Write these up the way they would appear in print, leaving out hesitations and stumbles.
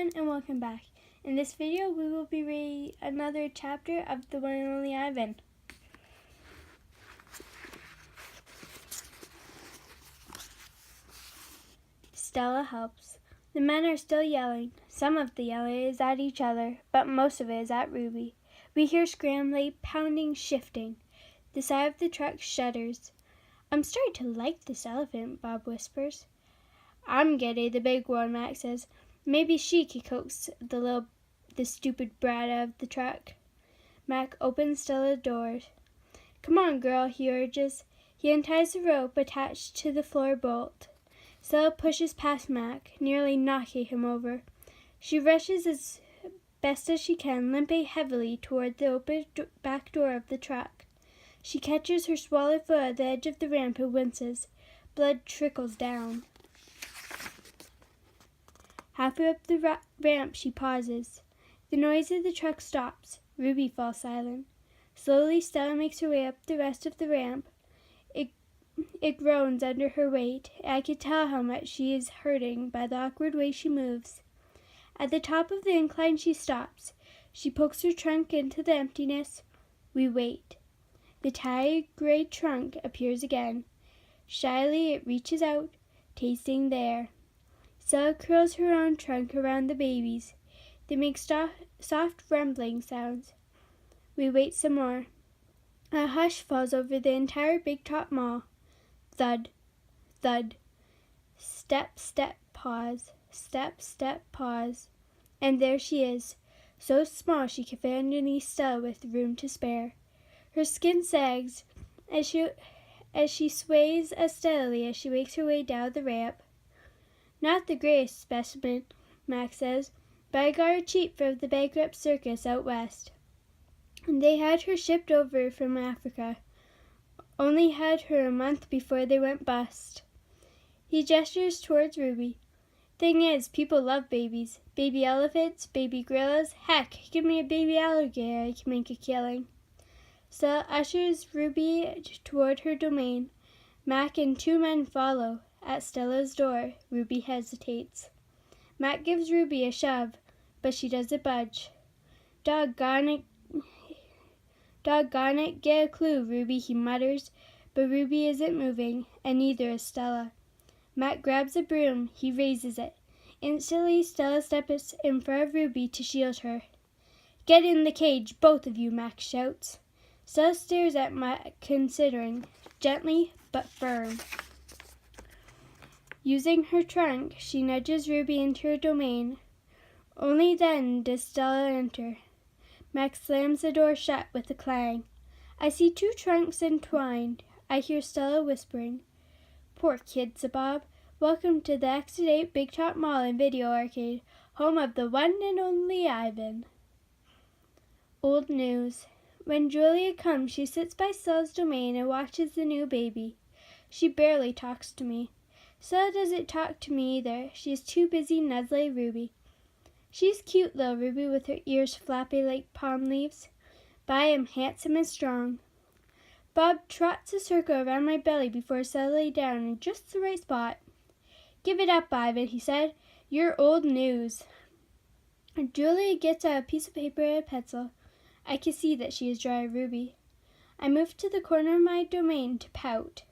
everyone, and welcome back. In this video, we will be reading another chapter of The One and Only Ivan. Stella helps. The men are still yelling. Some of the yelling is at each other, but most of it is at Ruby. We hear scrambling, pounding, shifting. The side of the truck shudders. "I'm starting to like this elephant," Bob whispers. "I'm Getty, the big one," Max says. "Maybe she could coax the stupid brat out of the truck." Mac opens Stella's doors. "Come on, girl," he urges. He unties the rope attached to the floor bolt. Stella pushes past Mac, nearly knocking him over. She rushes as best as she can, limping heavily toward the open back door of the truck. She catches her swollen foot at the edge of the ramp and winces. Blood trickles down. Halfway up the ramp, she pauses. The noise of the truck stops. Ruby falls silent. Slowly, Stella makes her way up the rest of the ramp. It groans under her weight. I can tell how much she is hurting by the awkward way she moves. At the top of the incline, she stops. She pokes her trunk into the emptiness. We wait. The tired gray trunk appears again. Shyly, it reaches out, tasting the air. Stella curls her own trunk around the baby's. They make soft rumbling sounds. We wait some more. A hush falls over the entire Big Top Mall. Thud, thud. Step, step, pause. Step, step, pause. And there she is, so small she can fit underneath Stella with room to spare. Her skin sags as she sways unsteadily as she makes her way down the ramp. "Not the greatest specimen," Max says, "but I got her cheap from the bankrupt circus out west. They had her shipped over from Africa. Only had her a month before they went bust." He gestures towards Ruby. "Thing is, people love babies. Baby elephants, baby gorillas. Heck, give me a baby alligator, I can make a killing." Stella ushers Ruby toward her domain. Mac and two men follow. At Stella's door, Ruby hesitates. Mac gives Ruby a shove, but she doesn't budge. Doggone it, get a clue, Ruby," he mutters, but Ruby isn't moving, and neither is Stella. Mac grabs a broom. He raises it. Instantly, Stella steps in front of Ruby to shield her. "Get in the cage, both of you," Mac shouts. Stella stares at Mac, considering, gently but firm. Using her trunk, she nudges Ruby into her domain. Only then does Stella enter. Max slams the door shut with a clang. I see two trunks entwined. I hear Stella whispering. "Poor kid," said Bob. "Welcome to the X-to-Date Big Top Mall and Video Arcade, home of the one and only Ivan." Old news. When Julia comes, she sits by Stella's domain and watches the new baby. She barely talks to me. Stella doesn't talk to me either. She is too busy nuzzling Ruby. She's cute, little Ruby, with her ears flapping like palm leaves. But I am handsome and strong. Bob trots a circle around my belly before settling down in just the right spot. "Give it up, Ivan," he said. "You're old news." Julia gets out a piece of paper and a pencil. I can see that she is drawing Ruby. I move to the corner of my domain to pout.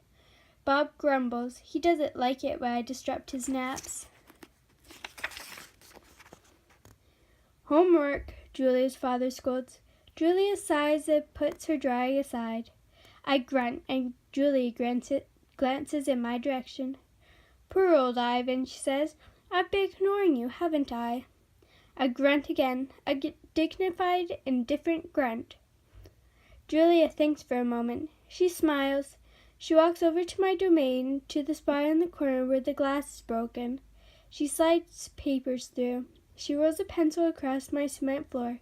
Bob grumbles. He doesn't like it when I disrupt his naps. "Homework," Julia's father scolds. Julia sighs and puts her drawing aside. I grunt, and Julia glances in my direction. "Poor old Ivan," she says. "I've been ignoring you, haven't I?" I grunt again, a dignified, indifferent grunt. Julia thinks for a moment. She smiles. She walks over to my domain, to the spot in the corner where the glass is broken. She slides papers through. She rolls a pencil across my cement floor.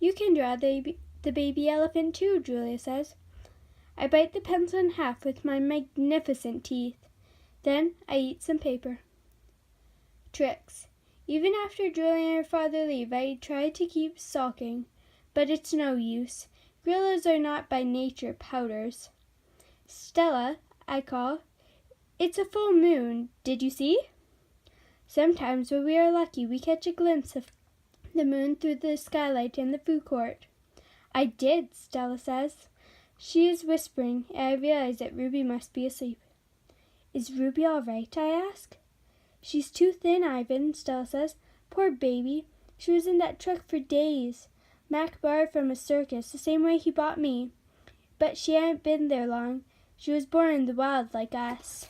"You can draw the baby elephant too," Julia says. I bite the pencil in half with my magnificent teeth. Then I eat some paper. Tricks. Even after Julia and her father leave, I try to keep sulking, but it's no use. Gorillas are not by nature pouters. "Stella," I call. "It's a full moon. Did you see?" Sometimes when we are lucky we catch a glimpse of the moon through the skylight in the food court. I did, Stella says. She is whispering, and I realize that Ruby must be asleep. Is Ruby all right? I ask. She's too thin, Ivan, Stella says. Poor baby. She was in that truck for days. Mac borrowed from a circus, the same way he bought me. But she hadn't been there long. She was born in the wild like us.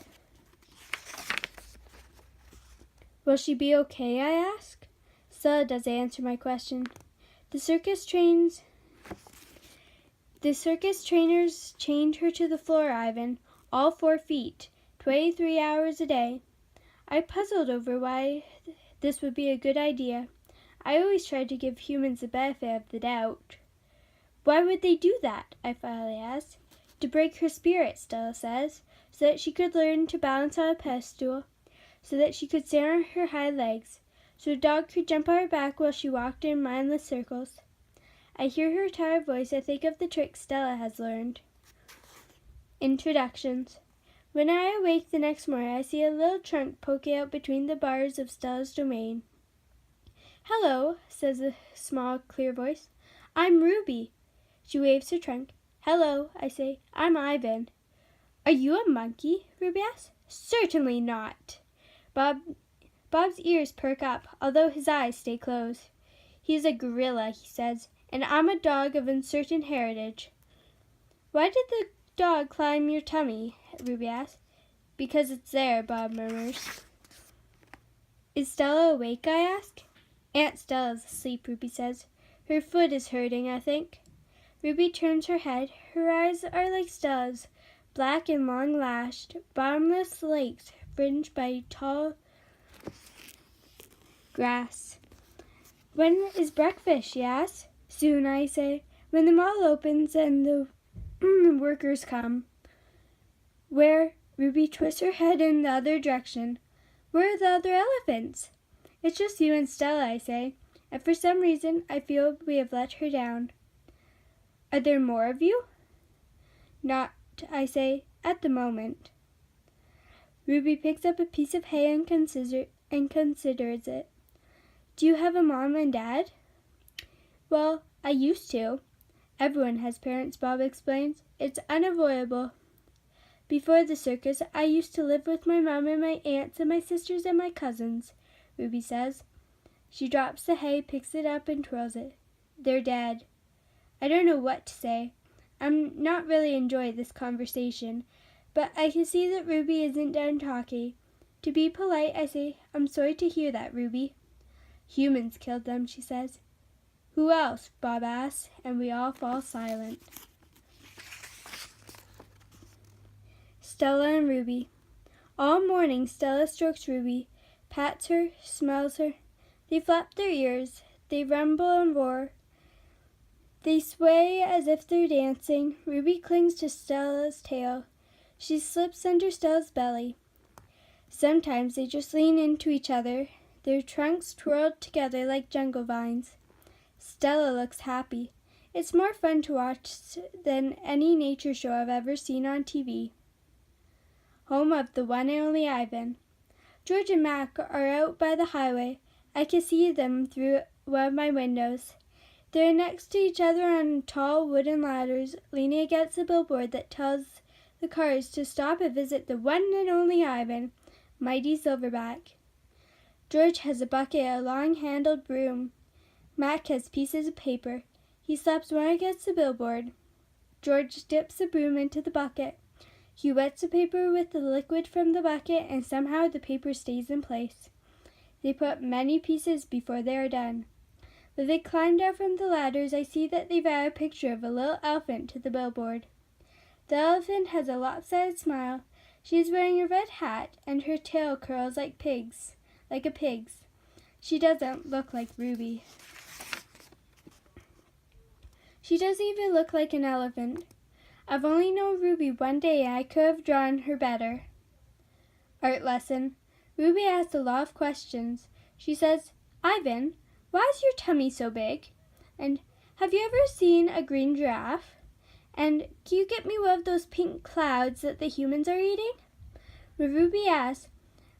Will she be okay, I ask. Stella doesn't answer my question. The circus trainers chained her to the floor, Ivan, all 4 feet, 23 hours a day. I puzzled over why this would be a good idea. I always tried to give humans the benefit of the doubt. Why would they do that? I finally asked. To break her spirit, Stella says, so that she could learn to balance on a pedestal, so that she could stand on her hind legs, so a dog could jump on her back while she walked in mindless circles. I hear her tired voice. I think of the tricks Stella has learned. Introductions. When I awake the next morning, I see a little trunk poking out between the bars of Stella's domain. Hello, says a small, clear voice. I'm Ruby. She waves her trunk. Hello, I say. I'm Ivan. Are you a monkey? Ruby asks. Certainly not. Bob's ears perk up, although his eyes stay closed. He's a gorilla, he says, and I'm a dog of uncertain heritage. Why did the dog climb your tummy? Ruby asks. Because it's there, Bob murmurs. Is Stella awake? I ask. Aunt Stella's asleep, Ruby says. Her foot is hurting, I think. Ruby turns her head. Her eyes are like Stella's, black and long-lashed, bottomless lakes fringed by tall grass. When is breakfast? She asks. Soon, I say, when the mall opens and the workers come. Where? Ruby twists her head in the other direction. Where are the other elephants? It's just you and Stella, I say, and for some reason I feel we have let her down. Are there more of you? Not, I say, at the moment. Ruby picks up a piece of hay and considers it. Do you have a mom and dad? Well, I used to. Everyone has parents, Bob explains. It's unavoidable. Before the circus, I used to live with my mom and my aunts and my sisters and my cousins, Ruby says. She drops the hay, picks it up, and twirls it. They're dead. I don't know what to say. I'm not really enjoying this conversation, but I can see that Ruby isn't done talking. To be polite, I say, I'm sorry to hear that, Ruby. Humans killed them, she says. Who else? Bob asks, and we all fall silent. Stella and Ruby. All morning, Stella strokes Ruby, pats her, smells her. They flap their ears. They rumble and roar. They sway as if they're dancing. Ruby clings to Stella's tail. She slips under Stella's belly. Sometimes they just lean into each other, their trunks twirled together like jungle vines. Stella looks happy. It's more fun to watch than any nature show I've ever seen on TV. Home of the one and only Ivan. George and Mac are out by the highway. I can see them through one of my windows. They're next to each other on tall wooden ladders, leaning against the billboard that tells the cars to stop and visit the one and only Ivan, mighty Silverback. George has a bucket and a long-handled broom. Mac has pieces of paper. He slaps one against the billboard. George dips the broom into the bucket. He wets the paper with the liquid from the bucket, and somehow the paper stays in place. They put many pieces before they are done. When they climb down from the ladders, I see that they've added a picture of a little elephant to the billboard. The elephant has a lopsided smile. She is wearing a red hat, and her tail curls like a pig's. She doesn't look like Ruby. She doesn't even look like an elephant. I've only known Ruby one day, and I could have drawn her better. Art lesson. Ruby asks a lot of questions. She says, Ivan, why is your tummy so big? And have you ever seen a green giraffe? And can you get me one of those pink clouds that the humans are eating? When Ruby asks,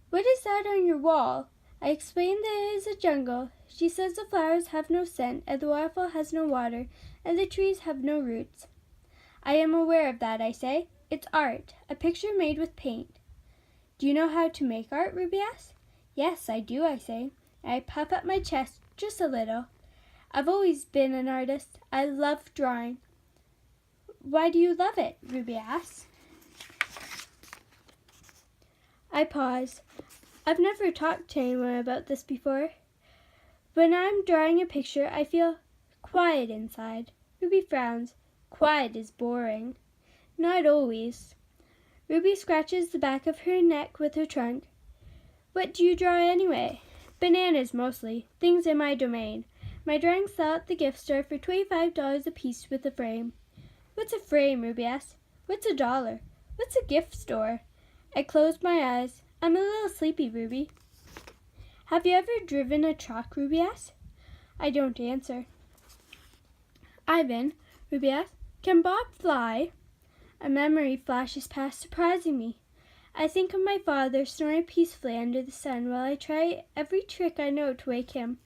what is that on your wall? I explain that it is a jungle. She says the flowers have no scent, and the waterfall has no water, and the trees have no roots. I am aware of that, I say. It's art, a picture made with paint. Do you know how to make art, Ruby asks. Yes, I do, I say. I puff up my chest just a little. I've always been an artist. I love drawing. Why do you love it? Ruby asks. I pause. I've never talked to anyone about this before. When I'm drawing a picture, I feel quiet inside. Ruby frowns. Quiet is boring. Not always. Ruby scratches the back of her neck with her trunk. What do you draw anyway? Bananas mostly. Things in my domain. My drawings sell at the gift store for $25 a piece with a frame. What's a frame, Ruby asks. What's $1? What's a gift store? I close my eyes. I'm a little sleepy, Ruby. Have you ever driven a truck, Ruby asks. I don't answer. Ivan, Ruby asks, can Bob fly? A memory flashes past, surprising me. I think of my father snoring peacefully under the sun while I try every trick I know to wake him.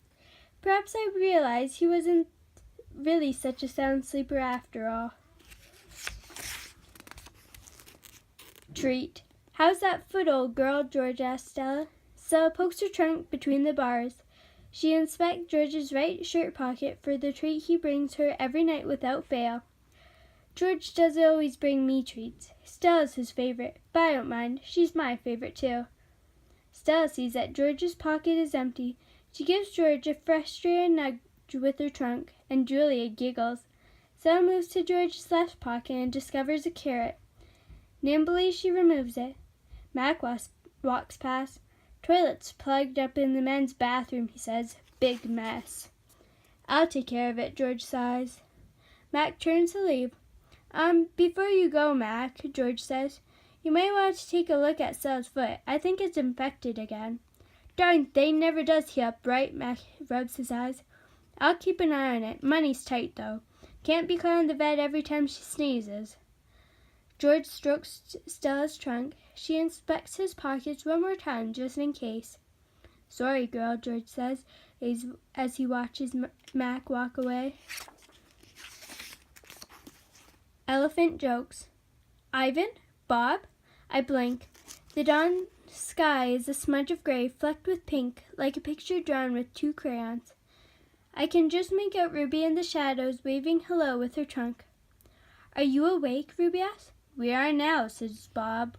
Perhaps I realize he wasn't really such a sound sleeper after all. Treat. How's that foot, old girl? George asks Stella. Stella pokes her trunk between the bars. She inspects George's right shirt pocket for the treat he brings her every night without fail. George doesn't always bring me treats. Stella's his favorite, but I don't mind. She's my favorite too. Stella sees that George's pocket is empty. She gives George a frustrated nudge with her trunk, and Julia giggles. Stella moves to George's left pocket and discovers a carrot. Nimbly she removes it. Mac walks past. Toilet's plugged up in the men's bathroom, he says. Big mess. I'll take care of it, George sighs. Mac turns to leave. Before you go, Mac, George says, you may want to take a look at Stella's foot. I think it's infected again. Darn thing never does heal up right, Mac rubs his eyes. I'll keep an eye on it. Money's tight, though. Can't be calling the vet every time she sneezes. George strokes Stella's trunk. She inspects his pockets one more time, just in case. Sorry, girl, George says, as he watches Mac walk away. Elephant jokes. Ivan? Bob? I blink. The dawn sky is a smudge of gray flecked with pink, like a picture drawn with 2 crayons. I can just make out Ruby in the shadows waving hello with her trunk. Are you awake? Ruby asks. We are now, says Bob.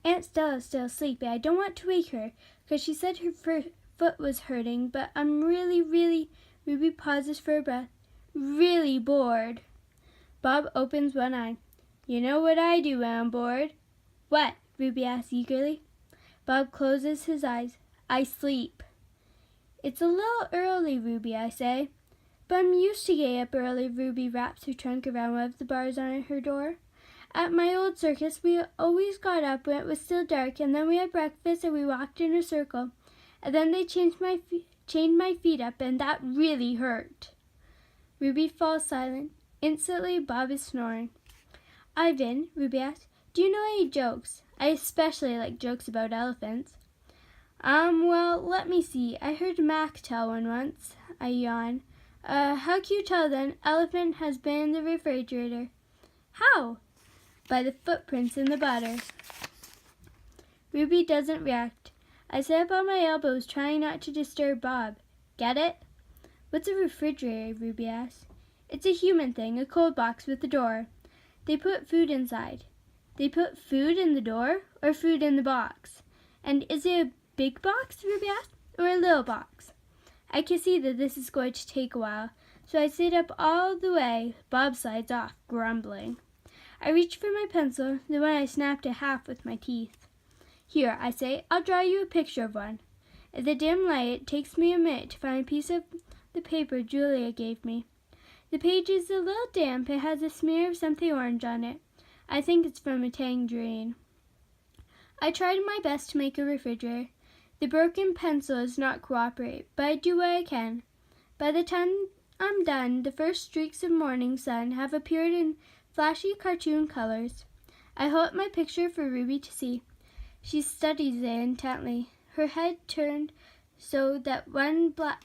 Aunt Stella's still sleepy. I don't want to wake her, because she said her foot was hurting, but I'm really, Ruby pauses for a breath, really bored. Bob opens one eye. You know what I do when I'm bored? What? Ruby asks eagerly. Bob closes his eyes. I sleep. It's a little early, Ruby, I say. But I'm used to getting up early. Ruby wraps her trunk around one of the bars on her door. At my old circus, we always got up when it was still dark, and then we had breakfast and we walked in a circle. And then they chained my feet up, and that really hurt. Ruby falls silent. Instantly, Bob is snoring. Ivan, Ruby asks, do you know any jokes? I especially like jokes about elephants. Well, let me see. I heard Mac tell one once. I yawn. How can you tell that an elephant has been in the refrigerator? How? By the footprints in the butter. Ruby doesn't react. I sit up on my elbows, trying not to disturb Bob. Get it? What's a refrigerator? Ruby asks. It's a human thing, a cold box with a door. They put food inside. They put food in the door, or food in the box? And is it a big box, Ruby asks, or a little box? I can see that this is going to take a while, so I sit up all the way. Bob slides off, grumbling. I reach for my pencil, the one I snapped in half with my teeth. Here, I say, I'll draw you a picture of one. In the dim light, it takes me a minute to find a piece of the paper Julia gave me. The page is a little damp. It has a smear of something orange on it. I think it's from a tangerine. I tried my best to make a refrigerator. The broken pencil does not cooperate, but I do what I can. By the time I'm done, the first streaks of morning sun have appeared in flashy cartoon colors. I hold up my picture for Ruby to see. She studies it intently, her head turned so that one black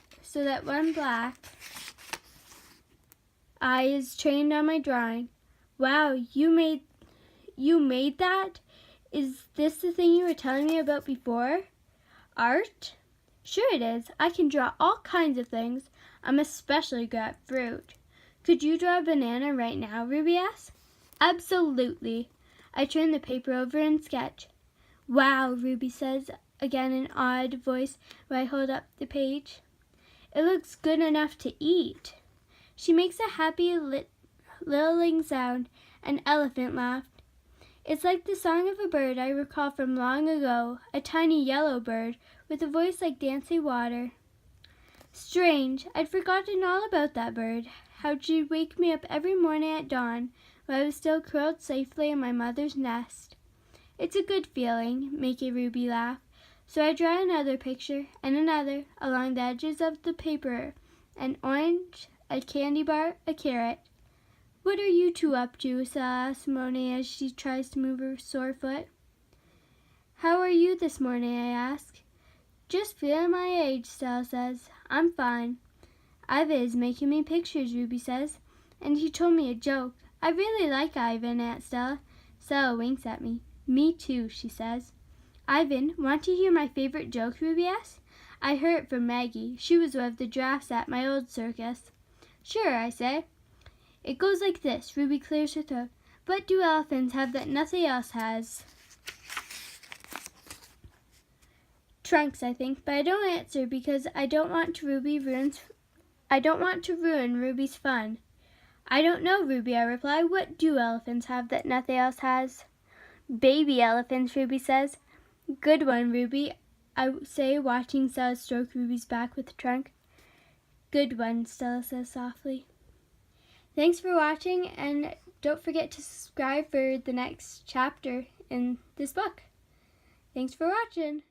eye is trained on my drawing. Wow, you made that? Is this the thing you were telling me about before? Art? Sure it is. I can draw all kinds of things. I'm especially good at fruit. Could you draw a banana right now, Ruby asked. Absolutely. I turn the paper over and sketch. Wow, Ruby says, again in an odd voice while I hold up the page. It looks good enough to eat. She makes a happy littling sound. An elephant laughed. It's like the song of a bird I recall from long ago, a tiny yellow bird with a voice like dancing water. Strange, I'd forgotten all about that bird, how she'd wake me up every morning at dawn while I was still curled safely in my mother's nest. It's a good feeling, making Ruby laugh, so I draw another picture and another along the edges of the paper, an orange, a candy bar, a carrot. What are you two up to? Stella asks Monet as she tries to move her sore foot. How are you this morning? I ask. Just feeling my age, Stella says. I'm fine. Ivan is making me pictures, Ruby says, and he told me a joke. I really like Ivan, Aunt Stella. Stella winks at me. Me too, she says. Ivan, want to hear my favorite joke, Ruby asks? I heard it from Maggie. She was one of the giraffes at my old circus. Sure, I say. It goes like this. Ruby clears her throat. What do elephants have that nothing else has? Trunks, I think, but I don't answer because I don't want to ruin Ruby's fun. I don't know, Ruby, I reply. What do elephants have that nothing else has? Baby elephants, Ruby says. Good one, Ruby, I say, watching Stella stroke Ruby's back with the trunk. Good one, Stella says softly. Thanks for watching, and don't forget to subscribe for the next chapter in this book. Thanks for watching.